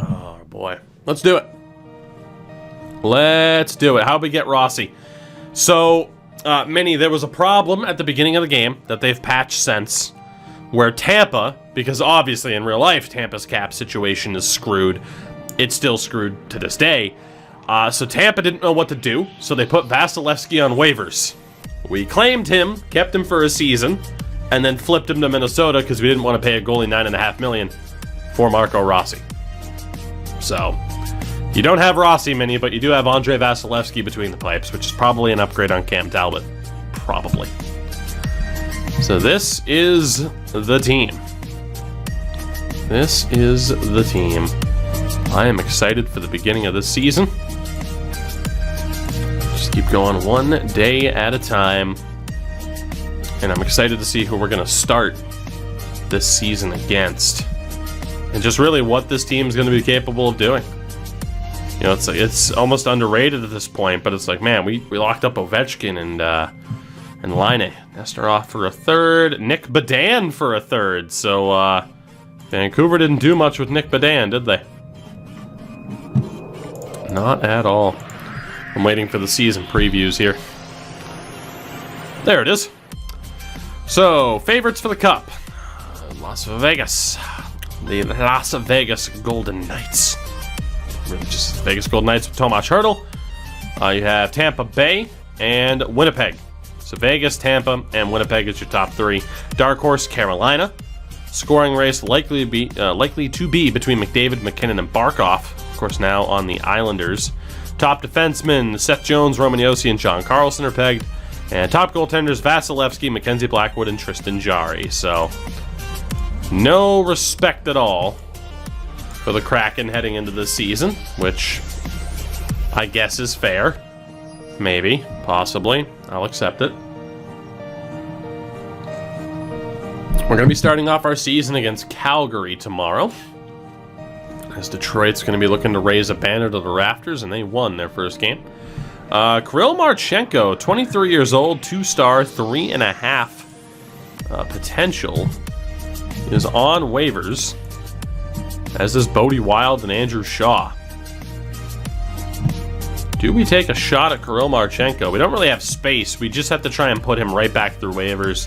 Oh, boy. Let's do it. Let's do it. How'd we get Rossi? So, Minnie, there was a problem at the beginning of the game that they've patched since, where Tampa, because obviously in real life Tampa's cap situation is screwed. It's still screwed to this day. So Tampa didn't know what to do, so they put Vasilevsky on waivers. We claimed him, kept him for a season, and then flipped him to Minnesota because we didn't want to pay a goalie $9.5 million for Marco Rossi. So, you don't have Rossi, Minnie, but you do have Andre Vasilevsky between the pipes, which is probably an upgrade on Cam Talbot. Probably. So this is the team. This is the team. I am excited for the beginning of this season. Just keep going one day at a time. And I'm excited to see who we're going to start this season against. And just really what this team is going to be capable of doing. You know, it's almost underrated at this point, but it's like, man, we locked up Ovechkin and Laine. Nestorov for a third. Nick Badan for a third. So, Vancouver didn't do much with Nick Badan, did they? Not at all. I'm waiting for the season previews here. There it is. So, favorites for the Cup. Las Vegas. The Las Vegas Golden Knights. Really just Vegas Golden Knights with Tomas Hertl. You have Tampa Bay and Winnipeg. So Vegas, Tampa, and Winnipeg is your top three. Dark Horse, Carolina. Scoring race likely to be between McDavid, McKinnon, and Barkov. Of course, now on the Islanders. Top defensemen, Seth Jones, Roman Josi, and John Carlson are pegged. And top goaltenders, Vasilevsky, Mackenzie Blackwood, and Tristan Jarry. So, no respect at all for the Kraken heading into this season, which I guess is fair. Maybe, possibly. I'll accept it. We're going to be starting off our season against Calgary tomorrow, as Detroit's going to be looking to raise a banner to the rafters, and they won their first game. Kirill Marchenko, 23 years old, 2-star, 3.5 potential, is on waivers, as is Bodie Wild and Andrew Shaw. Do we take a shot at Kirill Marchenko? We don't really have space. We just have to try and put him right back through waivers.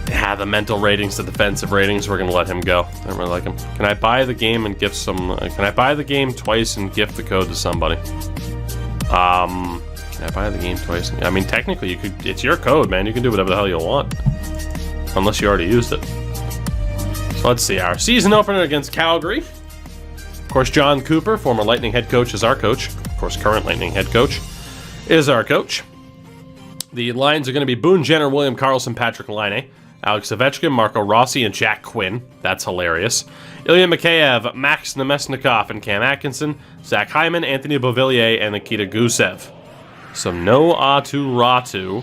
Yeah, the mental ratings, the defensive ratings, we're going to let him go. I don't really like him. Can I buy the game and gift some... Can I buy the game twice and gift the code to somebody? Can I buy the game twice? I mean, technically, you could. It's your code, man. You can do whatever the hell you want. Unless you already used it. So let's see. Our season opener against Calgary. Of course, John Cooper, former Lightning head coach, is our coach. Of course, current Lightning head coach is our coach. The lines are going to be Boone Jenner, William Karlsson, Patrick Laine, Alex Ovechkin, Marco Rossi, and Jack Quinn. That's hilarious. Ilya Mikheyev, Max Nemesnikov, and Cam Atkinson, Zach Hyman, Anthony Beauvillier, and Nikita Gusev. So no Aatu Ratu.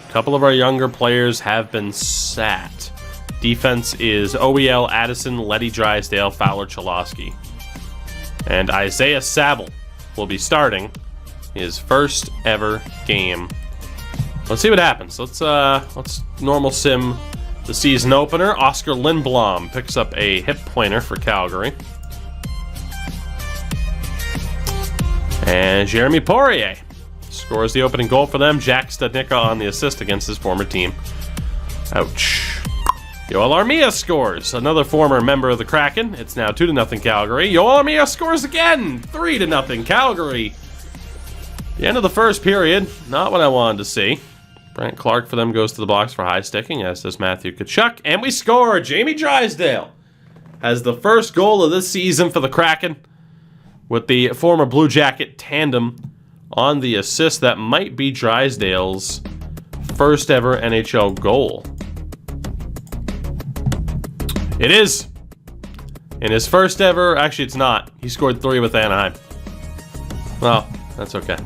A couple of our younger players have been sat. Defense is OEL, Addison, Letty Drysdale, Fowler, Cholowski. And Isaiah Saville will be starting his first ever game. Let's see what happens. Let's normal sim the season opener. Oscar Lindblom picks up a hip pointer for Calgary. And Jeremy Poirier scores the opening goal for them. Jack Studnicka on the assist against his former team. Ouch. Yoel Armia scores. Another former member of the Kraken. It's now 2-0 Calgary. Yoel Armia scores again. 3-0 Calgary. The end of the first period. Not what I wanted to see. Brent Clark for them goes to the box for high sticking, as does Matthew Tkachuk. And we score. Jamie Drysdale has the first goal of this season for the Kraken, with the former Blue Jacket tandem on the assist. That might be Drysdale's first ever NHL goal. It is. In his first ever, actually it's not. He scored 3 with Anaheim. Well, that's okay.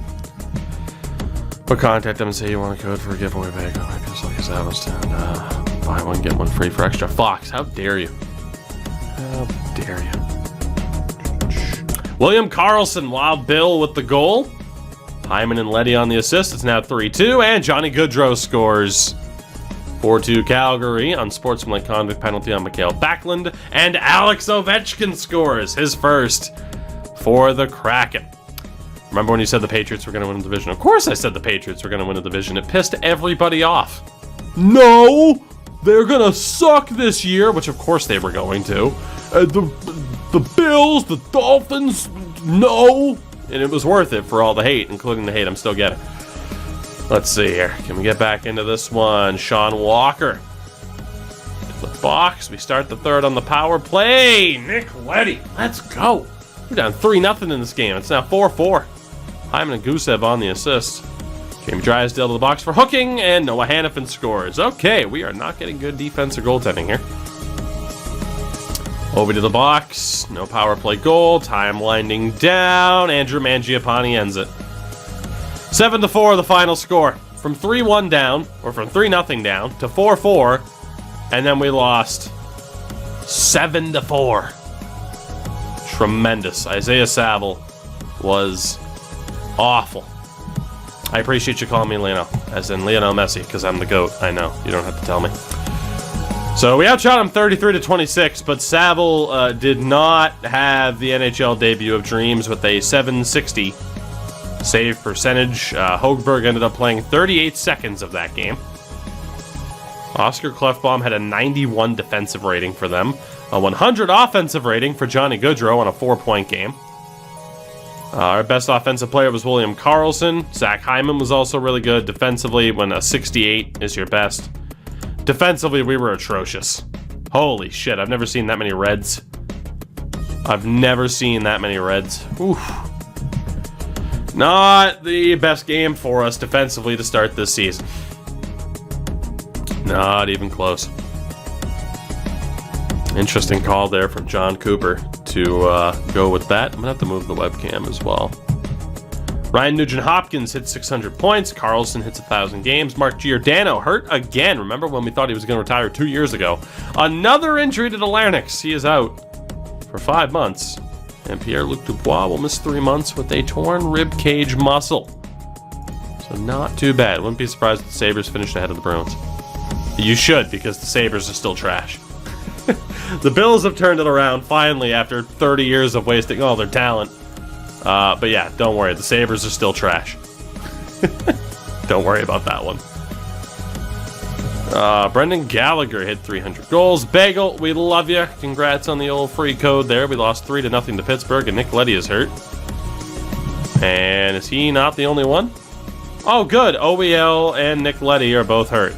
But contact them and say you want a code for a giveaway bag. Oh, I guess like that was 10. Buy one, get one free for extra. Fox, how dare you? How dare you? William Karlsson, Wild Bill with the goal. Hyman and Letty on the assist. It's now 3-2. And Johnny Gaudreau scores. 4-2 Calgary. Unsportsmanlike conduct penalty on Mikhail Backlund. And Alex Ovechkin scores his first for the Kraken. Remember when you said the Patriots were going to win the division? Of course I said the Patriots were going to win the division. It pissed everybody off. No! They're going to suck this year, which of course they were going to. The Bills, the Dolphins, no! And it was worth it for all the hate, including the hate I'm still getting. Let's see here. Can we get back into this one? Sean Walker. To the box. We start the third on the power play. Nick Leddy. Let's go. We're down 3-0 in this game. It's now 4-4. Hyman and Gusev on the assists. Jamie Drysdale to the box for hooking, and Noah Hannafin scores. Okay, we are not getting good defense or goaltending here. Over to the box. No power play goal. Time winding down. Andrew Mangiapane ends it. 7-4 the final score. From 3-1 down, or from 3-0 down, to 4-4, and then we lost 7-4. Tremendous. Isaiah Saville was awful. I appreciate you calling me Lionel, as in Lionel Messi, because I'm the GOAT. I know. You don't have to tell me. So we outshot him 33-26, but Saville did not have the NHL debut of dreams with a .760 save percentage. Hoegberg ended up playing 38 seconds of that game. Oscar Klefbom had a 91 defensive rating for them. A 100 offensive rating for Johnny Gaudreau on a 4-point game. Our best offensive player was William Karlsson. Zach Hyman was also really good defensively when a 68 is your best. Defensively, we were atrocious. Holy shit, I've never seen that many Reds. I've never seen that many Reds. Oof. Not the best game for us defensively to start this season. Not even close. Interesting call there from John Cooper to go with that. I'm going to have to move the webcam as well. Ryan Nugent-Hopkins hits 600 points. Karlsson hits 1,000 games. Mark Giordano hurt again. Remember when we thought he was going to retire 2 years ago? Another injury to the larynx. He is out for 5 months. And Pierre-Luc Dubois will miss 3 months with a torn rib cage muscle. So not too bad. Wouldn't be surprised if the Sabres finished ahead of the Bruins. You should, because the Sabres are still trash. The Bills have turned it around finally after 30 years of wasting all their talent. But yeah, don't worry. The Sabres are still trash. Don't worry about that one. Brendan Gallagher hit 300 goals. Bagel, we love you. Congrats on the old free code there. We lost 3-0 to Pittsburgh, and Nick Leddy is hurt. And is he not the only one? Oh, good. OEL and Nick Leddy are both hurt.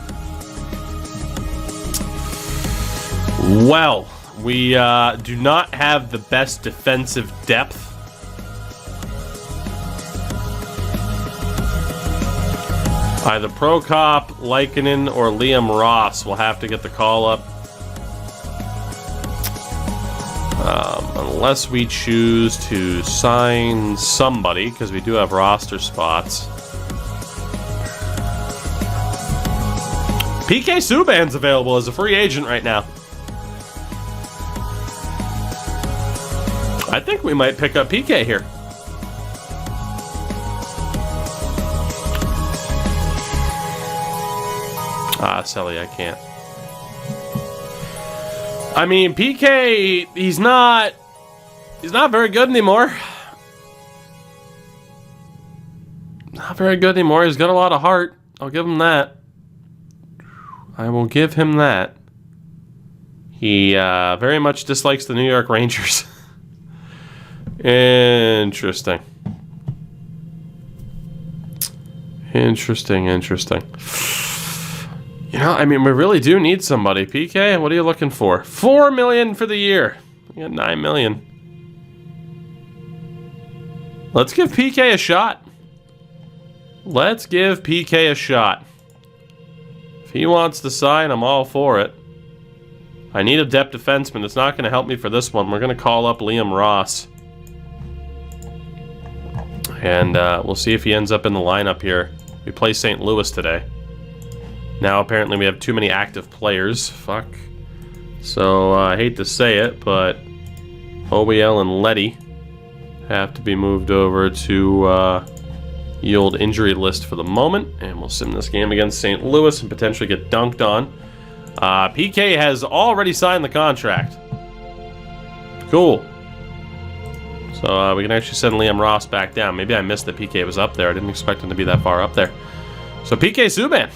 Well, we do not have the best defensive depth. Either Prokop, Lykinen, or Liam Ross will have to get the call up. Unless we choose to sign somebody, because we do have roster spots. PK Subban's available as a free agent right now. I think we might pick up PK here. Selly, I can't. I mean, PK, he's not very good anymore. Not very good anymore. He's got a lot of heart. I'll give him that. I will give him that. He very much dislikes the New York Rangers. Interesting. Interesting. You know, I mean, we really do need somebody. PK, what are you looking for? $4 million for the year. We got $9 million. Let's give PK a shot. Let's give PK a shot. If he wants to sign, I'm all for it. I need a depth defenseman. It's not going to help me for this one. We're going to call up Liam Ross. And we'll see if he ends up in the lineup here. We play St. Louis today. Now, apparently, we have too many active players. Fuck. So, I hate to say it, but OBL and Leddy have to be moved over to yield injury list for the moment, and we'll sim this game against St. Louis and potentially get dunked on. PK has already signed the contract. Cool. So we can actually send Liam Ross back down. Maybe I missed that PK was up there. I didn't expect him to be that far up there. So PK Subban,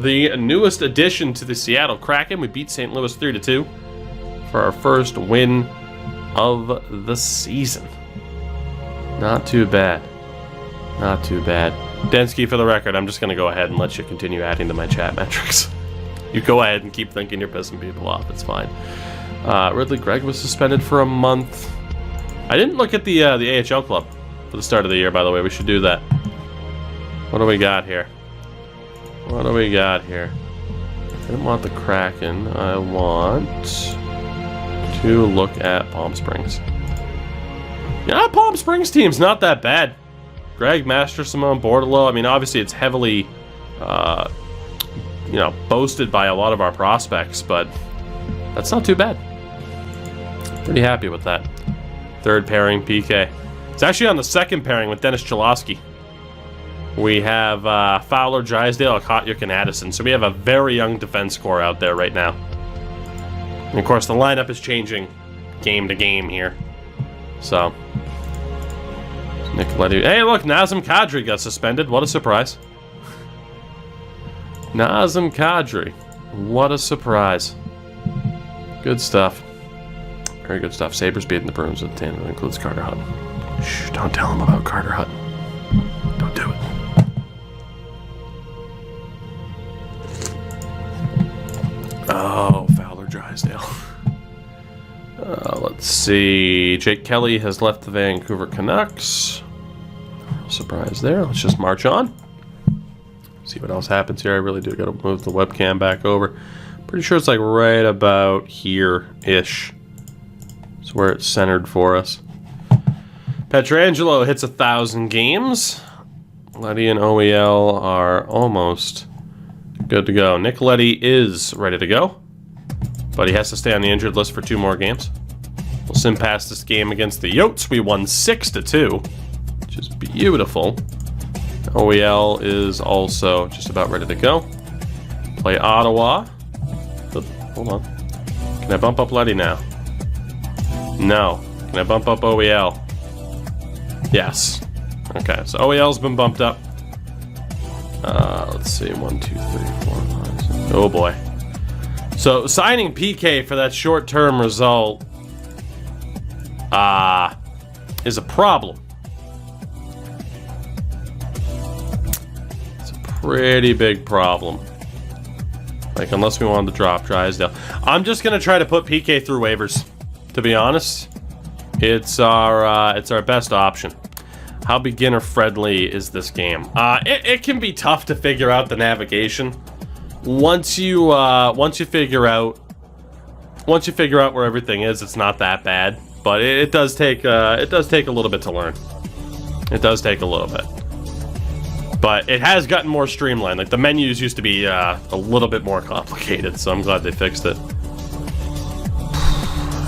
the newest addition to the Seattle Kraken. We beat St. Louis 3-2 for our first win of the season. Not too bad. Not too bad. Densky, for the record, I'm just going to go ahead and let you continue adding to my chat metrics. You go ahead and keep thinking you're pissing people off. It's fine. Ridley Gregg was suspended for a month. I didn't look at the AHL club for the start of the year, by the way. We should do that. What do we got here? What do we got here? I didn't want the Kraken. I want to look at Palm Springs. Yeah, Palm Springs team's not that bad. Greg, Master, Simone, Bordalo. I mean, obviously it's heavily, boasted by a lot of our prospects, but that's not too bad. Pretty happy with that. Third pairing, PK. It's actually on the second pairing with Dennis Cholowski. We have Fowler, Drysdale, Kotyuk, and Addison. So we have a very young defense core out there right now. And of course, the lineup is changing game to game here. So, Nicoletti. Hey, look, Nazem Kadri got suspended. What a surprise. Nazem Kadri. What a surprise. Good stuff. Very good stuff. Sabres beating the Bruins with 10. That includes Carter Hutton. Shh, don't tell him about Carter Hutton. Don't do it. Oh, Fowler, Drysdale. Let's see. Jake Kelly has left the Vancouver Canucks. No surprise there. Let's just march on. See what else happens here. I really do got to move the webcam back over. Pretty sure it's like right about here-ish. It's where it's centered for us. Pietrangelo hits 1,000 games. Letty and OEL are almost good to go. Nicoletti is ready to go, but he has to stay on the injured list for 2 more games. We'll sim past this game against the Yotes. We won 6-2, which is beautiful. OEL is also just about ready to go. Play Ottawa. Hold on. Can I bump up Letty now? No. Can I bump up OEL? Yes. Okay, so OEL's been bumped up. Let's see. 1, 2, 3, 4, 5, 6. Oh boy. So signing PK for that short-term result is a problem. It's a pretty big problem. Like, unless we wanted to drop Drysdale. I'm just gonna try to put PK through waivers. To be honest, it's our best option. How beginner friendly is this game? It can be tough to figure out the navigation. Once you figure out where everything is, it's not that bad. But it does take a little bit to learn. It does take a little bit. But it has gotten more streamlined. Like, the menus used to be a little bit more complicated, so I'm glad they fixed it.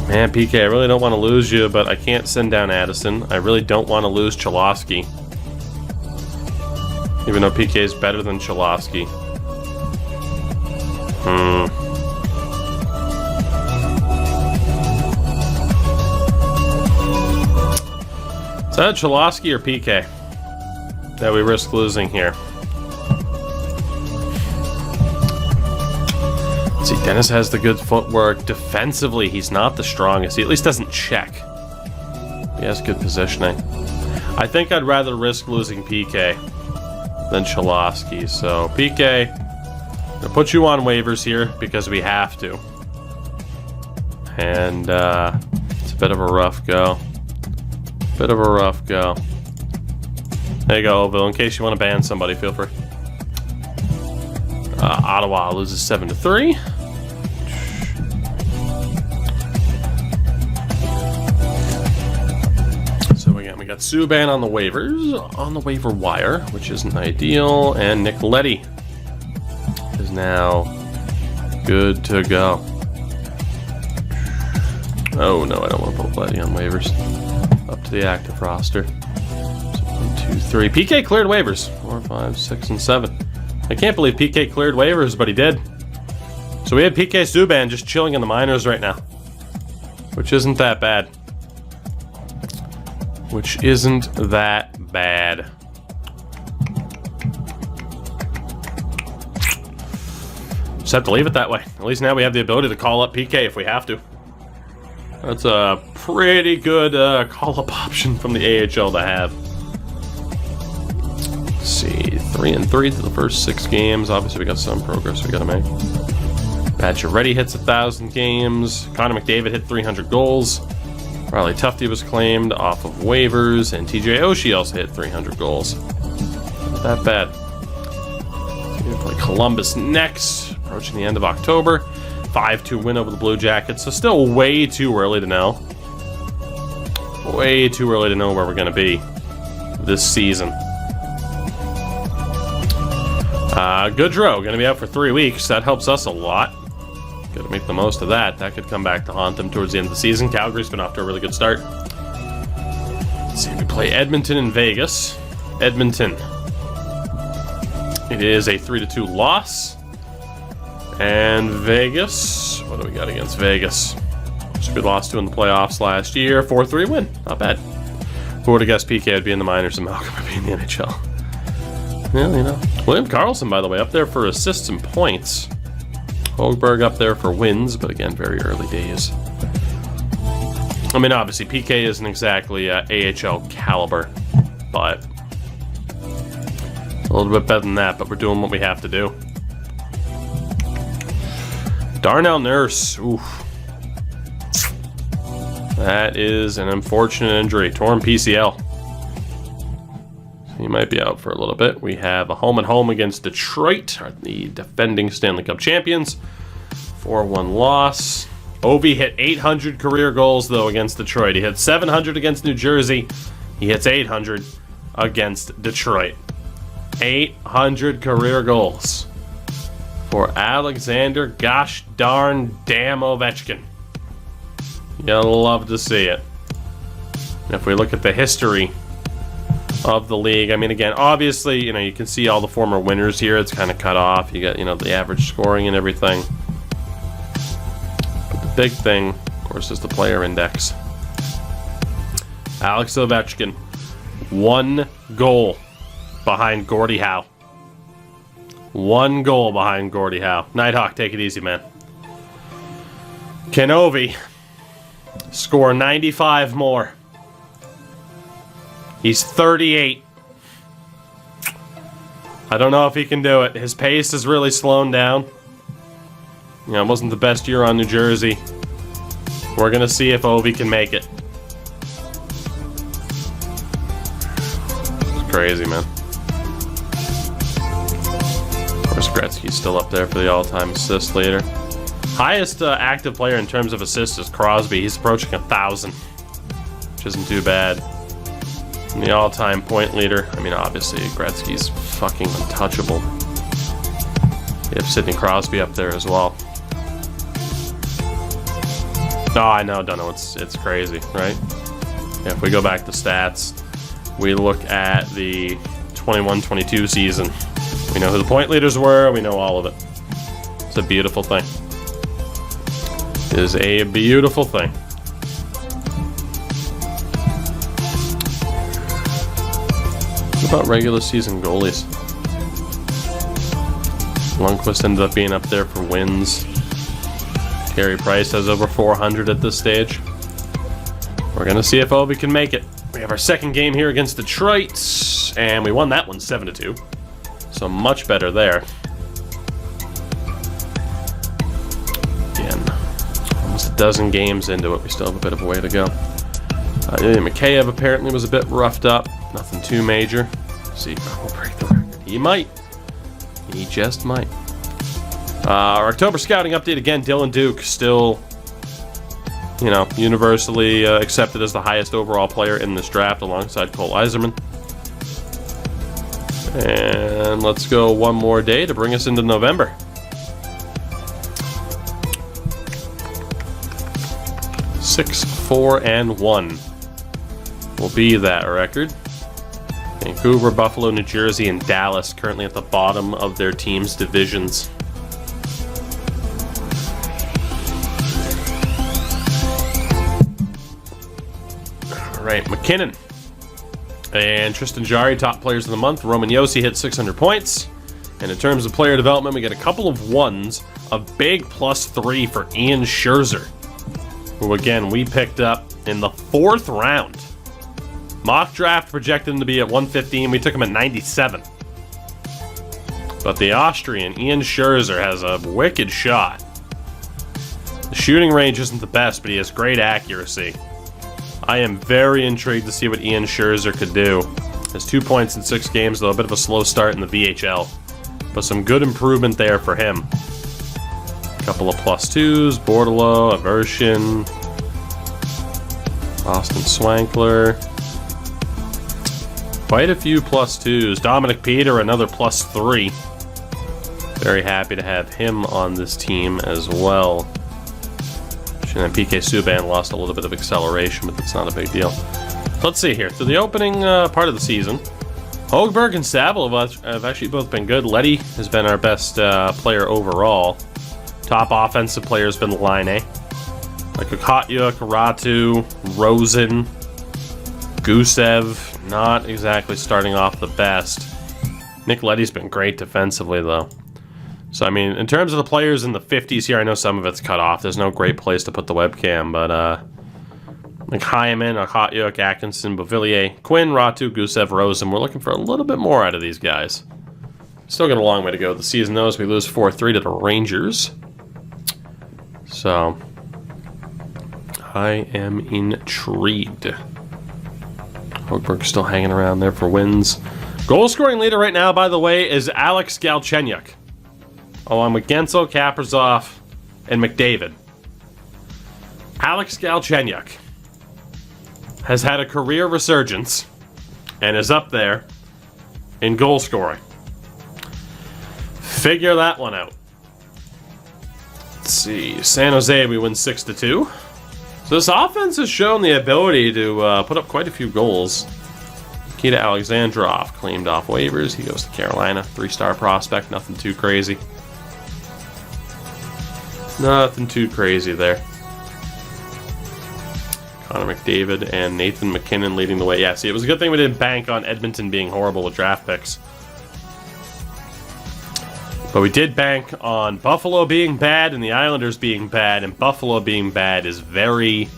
Man, PK, I really don't want to lose you, but I can't send down Addison. I really don't want to lose Cholowski. Even though PK is better than Cholowski. Is that Cholowski or PK that we risk losing here? See, Dennis has the good footwork. Defensively, he's not the strongest. He at least doesn't check. He has good positioning. I think I'd rather risk losing PK than Cholowski. So, PK, I'm gonna put you on waivers here because we have to. And it's a bit of a rough go. Bit of a rough go. There you go, Oville. In case you want to ban somebody, feel free. Ottawa loses 7-3. So again, we got Subban on the waivers, on the waiver wire, which isn't ideal, and Nicoletti is now good to go. Oh no, I don't want to put Letty on waivers. Up to the active roster. So 1, 2, 3. PK cleared waivers. 4, 5, 6, and 7. I can't believe PK cleared waivers, but he did. So we had PK Subban just chilling in the minors right now. Which isn't that bad. Which isn't that bad. Just have to leave it that way. At least now we have the ability to call up PK if we have to. That's a pretty good call-up option from the AHL to have. Let's see, 3-3 to the first 6 games. Obviously, we got some progress we got to make. Pacioretty hits 1,000 games. Connor McDavid hit 300 goals. Riley Tufte was claimed off of waivers, and TJ Oshie also hit 300 goals. Not that bad. So we're gonna play Columbus next, approaching the end of October. 5-2 win over the Blue Jackets, so still way too early to know. Way too early to know where we're going to be this season. Goodrow, going to be out for 3 weeks. That helps us a lot. Got to make the most of that. That could come back to haunt them towards the end of the season. Calgary's been off to a really good start. Let's see, we play Edmonton and Vegas. Edmonton. It is a 3-2 loss. And Vegas, what do we got against Vegas? Which we lost to in the playoffs last year. 4-3 win. Not bad. Who would have guessed PK would be in the minors and Malcolm would be in the NHL? Well, you know. William Karlsson, by the way, up there for assists and points. Hogberg up there for wins, but again, very early days. I mean, obviously, PK isn't exactly AHL caliber, but a little bit better than that, but we're doing what we have to do. Darnell Nurse, oof. That is an unfortunate injury. Torn PCL. He might be out for a little bit. We have a home-and-home against Detroit, the defending Stanley Cup champions. 4-1 loss. Ovi hit 800 career goals, though, against Detroit. He hit 700 against New Jersey. He hits 800 against Detroit. 800 career goals for Alexander gosh darn damn Ovechkin. You'll love to see it. And if we look at the history of the league, I mean, again, obviously, you know, you can see all the former winners here. It's kind of cut off. You got, you know, the average scoring and everything. But the big thing, of course, is the player index. Alex Ovechkin, 1 goal behind Gordie Howe. 1 goal behind Gordie Howe. Nighthawk, take it easy, man. Can Ovi score 95 more? He's 38. I don't know if he can do it. His pace is really slowing down. You know, it wasn't the best year on New Jersey. We're going to see if Ovi can make it. It's crazy, man. Of course, Gretzky's still up there for the all-time assist leader. Highest active player in terms of assists is Crosby. He's approaching 1,000, which isn't too bad. And the all-time point leader, I mean, obviously, Gretzky's fucking untouchable. You have Sidney Crosby up there as well. No, I know, don't know. It's crazy, right? Yeah, if we go back to stats, we look at the 21-22 season. We know who the point leaders were. We know all of it. It's a beautiful thing. It is a beautiful thing. What about regular season goalies? Lundqvist ended up being up there for wins. Carey Price has over 400 at this stage. We're going to see if Ovi can make it. We have our second game here against Detroit, and we won that one 7-2. So much better there. Again, almost a dozen games into it. We still have a bit of a way to go. Mikheyev apparently was a bit roughed up. Nothing too major. Let's see if we'll break the record. He might. He just might. Our October scouting update again. Dylan Duke still, you know, universally accepted as the highest overall player in this draft alongside Cole Yzerman. And let's go one more day to bring us into November. 6-4-1 will be that record. Vancouver, Buffalo, New Jersey, and Dallas currently at the bottom of their team's divisions. All right, McKinnon and Tristan Jarry, top players of the month. Roman Josi hit 600 points. And in terms of player development, we get a couple of ones, a big +3 for Ian Scherzer, who again we picked up in the 4th round. Mock draft projected him to be at 115. We took him at 97. But the Austrian, Ian Scherzer, has a wicked shot. The shooting range isn't the best, but he has great accuracy. I am very intrigued to see what Ian Scherzer could do. Has 2 points in 6 games, though a bit of a slow start in the VHL. But some good improvement there for him. A couple of +2s, Bordelot, Aversion, Austin Swankler. Quite a few +2s. Dominic Peter, another +3. Very happy to have him on this team as well. And then PK Subban lost a little bit of acceleration, but that's not a big deal. Let's see here. Through the opening part of the season, Hogberg and Saville have actually both been good. Letty has been our best player overall. Top offensive player has been Line A. Like Kotyuk, Ratu, Rosen, Gusev, not exactly starting off the best. Nick Letty's been great defensively, though. So, I mean, in terms of the players in the 50s here, I know some of it's cut off. There's no great place to put the webcam, but like Hyman, Kotyuk, Atkinson, Beauvillier, Quinn, Ratu, Gusev, Rosen. We're looking for a little bit more out of these guys. Still got a long way to go. The season knows we lose 4-3 to the Rangers. So, I am intrigued. Hogberg's still hanging around there for wins. Goal scoring leader right now, by the way, is Alex Galchenyuk. Along with Gensel, Kaprizov, and McDavid. Alex Galchenyuk has had a career resurgence and is up there in goal scoring. Figure that one out. Let's see. San Jose, we win 6-2. So this offense has shown the ability to put up quite a few goals. Nikita Alexandrov claimed off waivers. He goes to Carolina. 3-star prospect. Nothing too crazy. Nothing too crazy there. Connor McDavid and Nathan McKinnon leading the way. Yeah, see, it was a good thing we didn't bank on Edmonton being horrible with draft picks. But we did bank on Buffalo being bad and the Islanders being bad, and Buffalo being bad is very,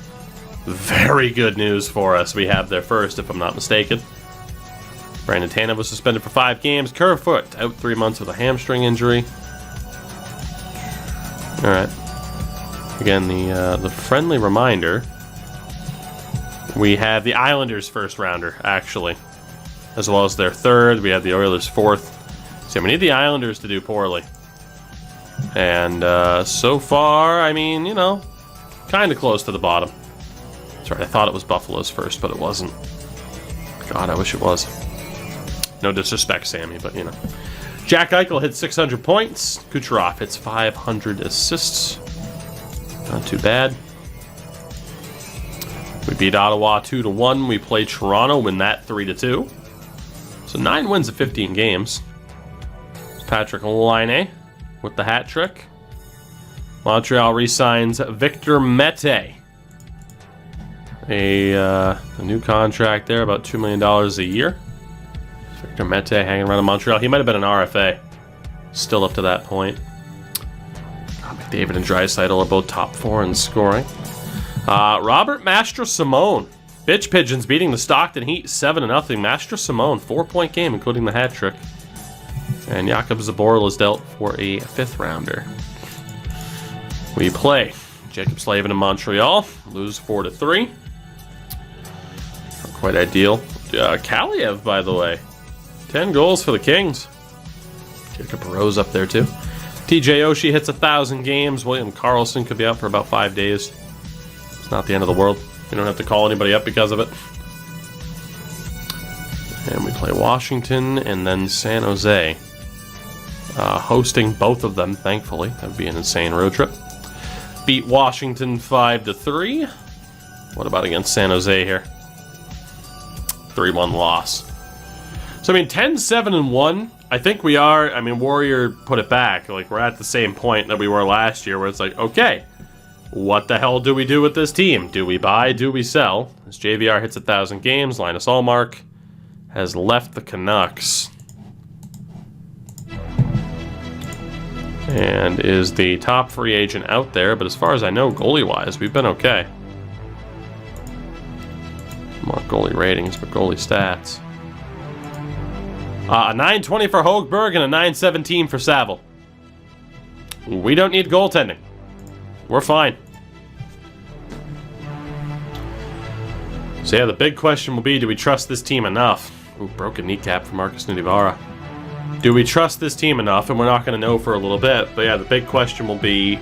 very good news for us. We have their first, if I'm not mistaken. Brandon Tanev was suspended for 5 games. Kerfoot out 3 months with a hamstring injury. All right. Again, the friendly reminder. We have the Islanders' first rounder, actually, as well as their third. We have the Oilers' 4th. So we need the Islanders to do poorly. And so far, I mean, you know, kind of close to the bottom. Sorry, I thought it was Buffalo's first, but it wasn't. God, I wish it was. No disrespect, Sammy, but you know. Jack Eichel hit 600 points. Kucherov hits 500 assists. Not too bad. We beat Ottawa 2-1. We play Toronto, win that 3-2. So 9 wins of 15 games. It's Patrick Laine with the hat trick. Montreal re-signs Victor Mete. A new contract there, about $2 million a year. Victor Mete hanging around in Montreal. He might have been an RFA. Still up to that point. McDavid and Draisaitl are both top 4 in scoring. Robert Mastrosimone. Bitch Pigeons beating the Stockton Heat 7-0. Mastrosimone, 4-point game, including the hat trick. And Jakub Zaboral is dealt for a 5th rounder. We play Jacob Slavin in Montreal. Lose 4-3. Not quite ideal. Kaliev, by the way. 10 goals for the Kings. Jacob Rose up there, too. TJ Oshie hits 1,000 games. William Karlsson could be out for about 5 days. It's not the end of the world. We don't have to call anybody up because of it. And we play Washington and then San Jose. Hosting both of them, thankfully. That would be an insane road trip. Beat Washington 5-3. What about against San Jose here? 3-1 loss. So, I mean, 10-7-1, I think we are. I mean, Warrior put it back. Like, we're at the same point that we were last year, where it's like, okay, what the hell do we do with this team? Do we buy? Do we sell? As JVR hits 1,000 games, Linus Allmark has left the Canucks. And is the top free agent out there, but as far as I know, goalie-wise, we've been okay. More goalie ratings, but goalie stats. A 920 for Högberg and a 917 for Saville. We don't need goaltending. We're fine. So yeah, the big question will be, do we trust this team enough? Ooh, broken kneecap for Marcus Nudivara. Do we trust this team enough? And we're not going to know for a little bit. But yeah, the big question will be,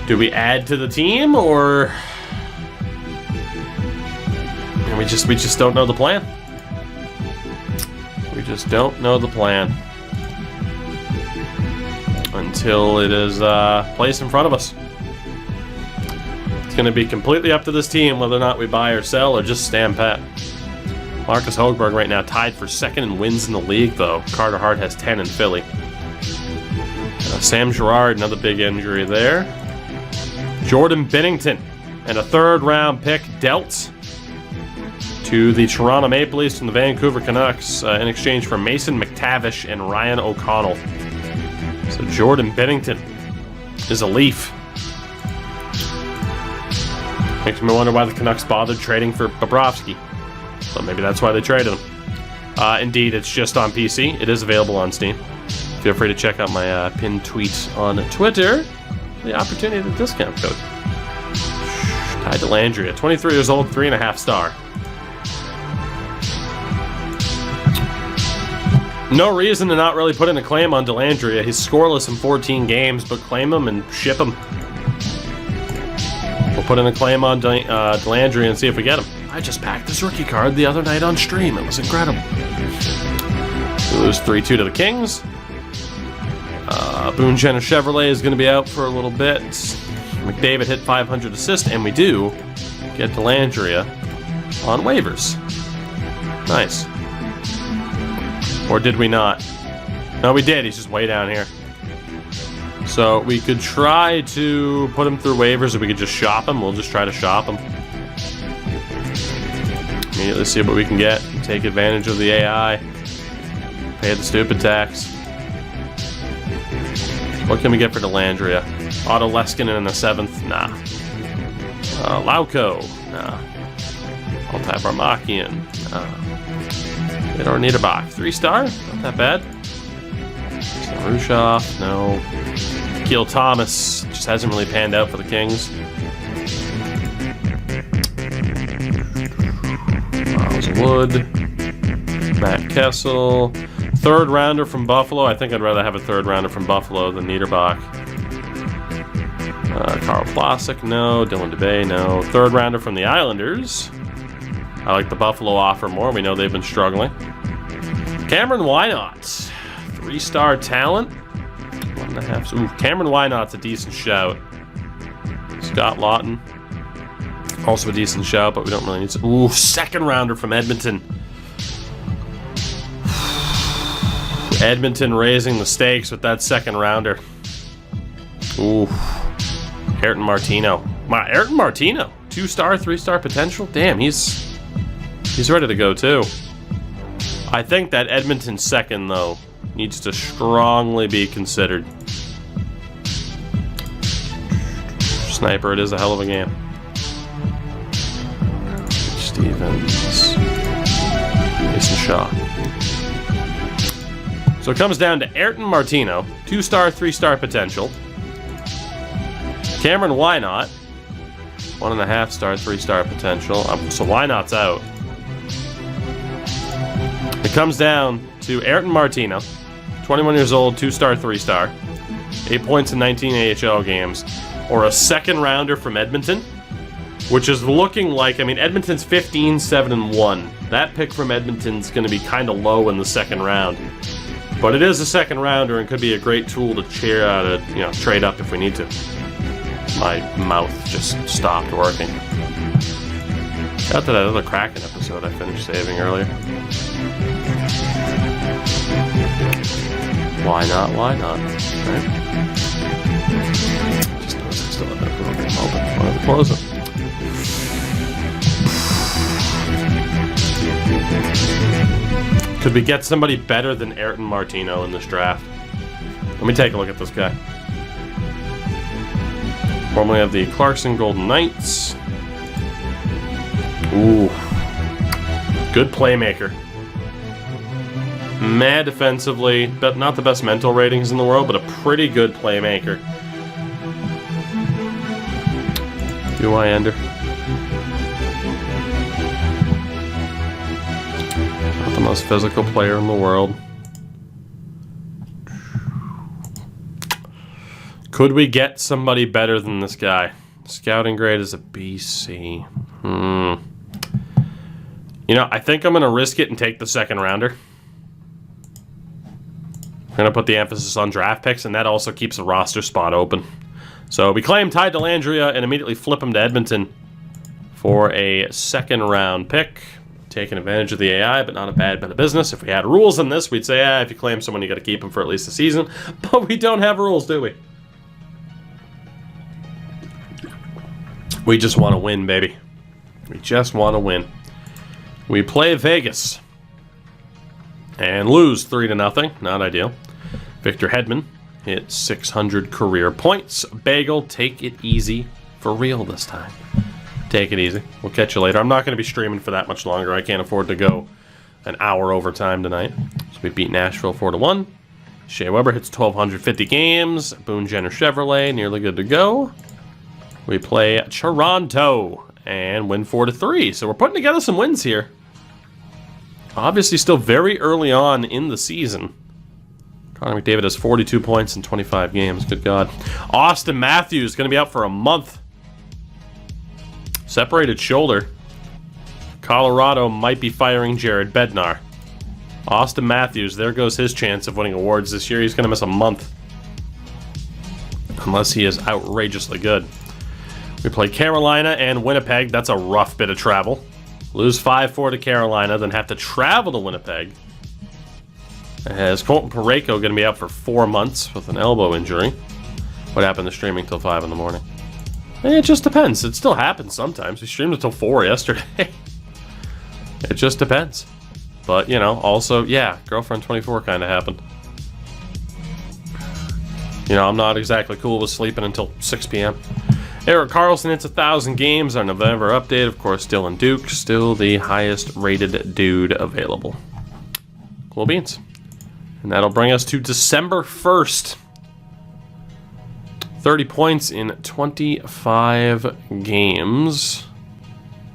do we add to the team, or... And we just don't know the plan. We just don't know the plan until it is placed in front of us. It's going to be completely up to this team whether or not we buy or sell or just stand pat. Marcus Högberg right now tied for second in wins in the league, though. Carter Hart has 10 in Philly. Sam Girard, another big injury there. Jordan Binnington and a third-round pick dealt to the Toronto Maple Leafs and the Vancouver Canucks in exchange for Mason McTavish and Ryan O'Connell. So Jordan Binnington is a Leaf. Makes me wonder why the Canucks bothered trading for Bobrovsky. So maybe that's why they traded him. Indeed, it's just on PC. It is available on Steam. Feel free to check out my pinned tweet on Twitter. The opportunity to discount code. Ty Dellandrea, 23 years old, 3.5 star. No reason to not really put in a claim on Dellandrea. He's scoreless in 14 games, but claim him and ship him. We'll put in a claim on Dellandrea and see if we get him. I just packed this rookie card the other night on stream. It was incredible. We lose 3-2 to the Kings. Boone Jenner Chevrolet is going to be out for a little bit. McDavid hit 500 assists, and we do get Dellandrea on waivers. Nice. Or did we not? No, we did. He's just way down here. So we could try to put him through waivers, or we could just shop him. We'll just try to shop him. Immediately see what we can get. Take advantage of the AI. Pay the stupid tax. What can we get for Dellandrea? Otto Leskinen in the 7th? Nah. Lauko? Nah. Altai Barmakian? Nah. Fedor Niederbach? 3-star? Not that bad. Rushoff? No. Keel Thomas just hasn't really panned out for the Kings. Miles Wood. Matt Kessel. Third rounder from Buffalo. I think I'd rather have a third rounder from Buffalo than Niederbach. Carl Plasek, no. Dylan DeBay, no. Third rounder from the Islanders. I like the Buffalo offer more. We know they've been struggling. Cameron Wynot. 3-star talent. 1.5. Ooh, Cameron Wynot's a decent shout. Scott Lawton. Also a decent shout, but we don't really need to. Ooh, second rounder from Edmonton. Edmonton raising the stakes with that second rounder. Ooh. Ayrton Martino. Wow, Ayrton Martino. 2-star, 3-star potential. Damn, he's ready to go too. I think that Edmonton second, though, needs to strongly be considered. Sniper, it is a hell of a game. Stevens. Mason Shaw. So it comes down to Ayrton Martino, 2-star, 3-star potential. Cameron Wynot, 1.5-star, 3-star potential. So Wynot's out. It comes down to Ayrton Martino, 21 years old, 2-star, 3-star, 8 points in 19 AHL games, or a second rounder from Edmonton, which is looking like, I mean, Edmonton's 15-7-1. That pick from Edmonton's going to be kind of low in the second round. But it is a second rounder and could be a great tool to trade up if we need to. My mouth just stopped working. Got to that other Kraken episode I finished saving earlier. Why not? Why not? Right? Just still have that program open. Why don't we close it? Could we get somebody better than Ayrton Martino in this draft? Let me take a look at this guy. Formerly of the Clarkson Golden Knights. Ooh. Good playmaker. Mad defensively, but not the best mental ratings in the world, but a pretty good playmaker. Do I ender? Not the most physical player in the world. Could we get somebody better than this guy? Scouting grade is a BC. You know, I think I'm going to risk it and take the second rounder. I'm going to put the emphasis on draft picks, and that also keeps a roster spot open. So we claim Ty Dellandrea and immediately flip him to Edmonton for a second round pick. Taking advantage of the AI, but not a bad bit of business. If we had rules in this, we'd say, if you claim someone, you got to keep him for at least a season. But we don't have rules, do we? We just want to win, baby. We just want to win. We play Vegas and lose 3-0. Not ideal. Victor Hedman hit 600 career points. Bagel, take it easy for real this time. Take it easy. We'll catch you later. I'm not going to be streaming for that much longer. I can't afford to go an hour overtime tonight. So we beat Nashville 4-1. Shea Weber hits 1,250 games. Boone Jenner Chevrolet, nearly good to go. We play Toronto and win 4-3. So we're putting together some wins here. Obviously still very early on in the season. Connor McDavid has 42 points in 25 games. Good God. Austin Matthews going to be out for a month. Separated shoulder. Colorado might be firing Jared Bednar. Austin Matthews, there goes his chance of winning awards this year. He's going to miss a month. Unless he is outrageously good. We play Carolina and Winnipeg. That's a rough bit of travel. Lose 5-4 to Carolina, then have to travel to Winnipeg. As Colton Parayko going to be out for 4 months with an elbow injury. What happened to streaming till 5 in the morning? It just depends. It still happens sometimes. We streamed until 4 yesterday. It just depends. But, you know, also, yeah, Girlfriend 24 kind of happened. You know, I'm not exactly cool with sleeping until 6 p.m. Eric Carlson hits 1,000 games. Our November update, of course, Dylan Duke, still the highest rated dude available. Cool beans. And that'll bring us to December 1st. 30 points in 25 games.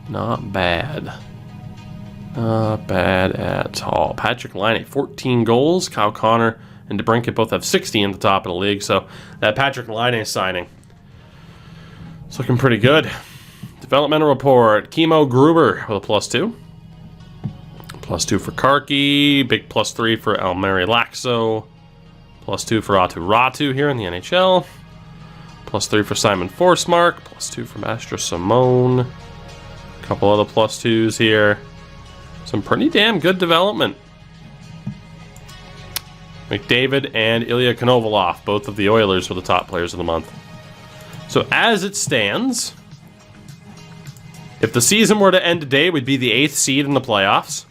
Not bad. Not bad at all. Patrick Laine, 14 goals. Kyle Connor and DeBrincat both have 60 in the top of the league. So that Patrick Laine signing, it's looking pretty good. Developmental report. Kimo Gruber with a +2. +2 for Karki. Big +3 for Almeri Laxo. +2 for Atu Ratu here in the NHL. +3 for Simon Forsmark. +2 for Master Simone. A couple other +2s here. Some pretty damn good development. McDavid and Ilya Konovalov, both of the Oilers, were the top players of the month. So as it stands, if the season were to end today, we'd be the 8th seed in the playoffs.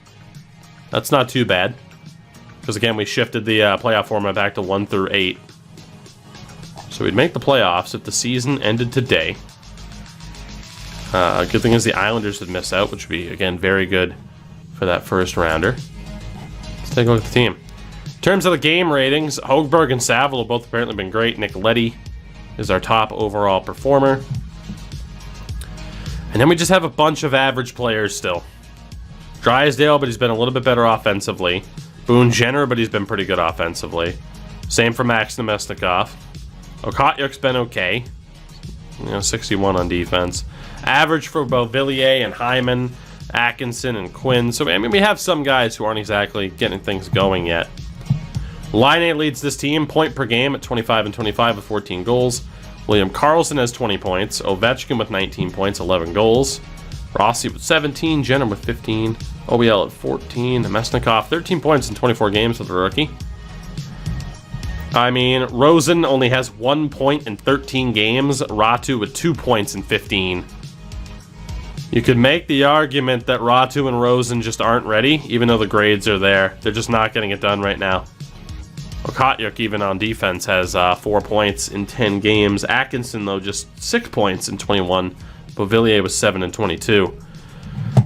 That's not too bad. Because again, we shifted the playoff format back to 1 through 8. So we'd make the playoffs if the season ended today. Good thing is the Islanders would miss out, which would be, again, very good for that first rounder. Let's take a look at the team. In terms of the game ratings, Hogberg and Saville have both apparently been great. Nick Leddy is our top overall performer. And then we just have a bunch of average players still. Drysdale, but he's been a little bit better offensively. Boone Jenner, but he's been pretty good offensively. Same for Max Nemesnikov. Okatyuk's been okay. 61 on defense. Average for both Villiers and Hyman, Atkinson and Quinn. So, I mean, we have some guys who aren't exactly getting things going yet. Laine leads this team, point per game at 25 and 25 with 14 goals. William Karlsson has 20 points. Ovechkin with 19 points, 11 goals. Rossi with 17, Jenner with 15, OBL at 14, Mesnikov 13 points in 24 games with the rookie. I mean, Rosen only has 1 point in 13 games, Ratu with 2 points in 15. You could make the argument that Ratu and Rosen just aren't ready, even though the grades are there. They're just not getting it done right now. Okatyuk, even on defense, has 4 points in 10 games. Atkinson, though, just 6 points in 21. Beauvillier was 7 in 22.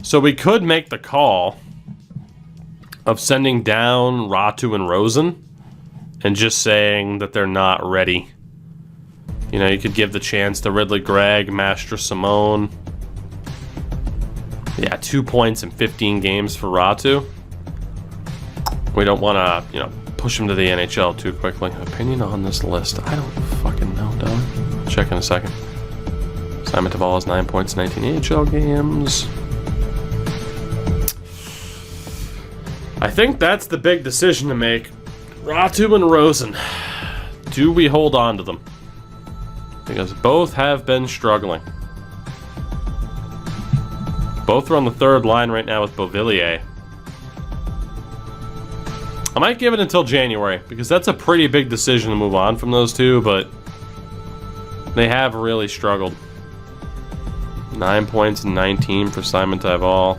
So we could make the call of sending down Ratu and Rosen and just saying that they're not ready. You know, you could give the chance to Ridley Gregg, Mastra Simone. Yeah, 2 points in 15 games for Ratu. We don't want to, you know, push him to the NHL too quickly. Opinion on this list? I don't fucking know, dog. Check in a second. Simon Taval has 9 points in 19 AHL games. I think that's the big decision to make. Ratu and Rosen. Do we hold on to them? Because both have been struggling. Both are on the third line right now with Beauvillier. I might give it until January, because that's a pretty big decision to move on from those two, but they have really struggled. 9 points and 19 for Simon Taval.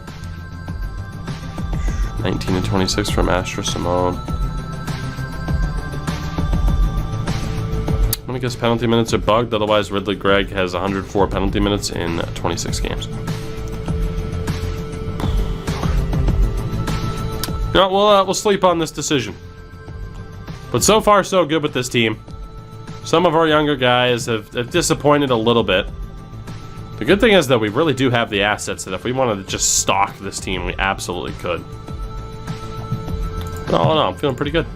19 and 26 for Mastra Simone. I'm gonna guess penalty minutes are bugged, otherwise Ridley Gregg has 104 penalty minutes in 26 games. You know, we'll sleep on this decision. But so far, so good with this team. Some of our younger guys have disappointed a little bit. The good thing is that we really do have the assets that if we wanted to just stock this team, we absolutely could. But all in all, I'm feeling pretty good.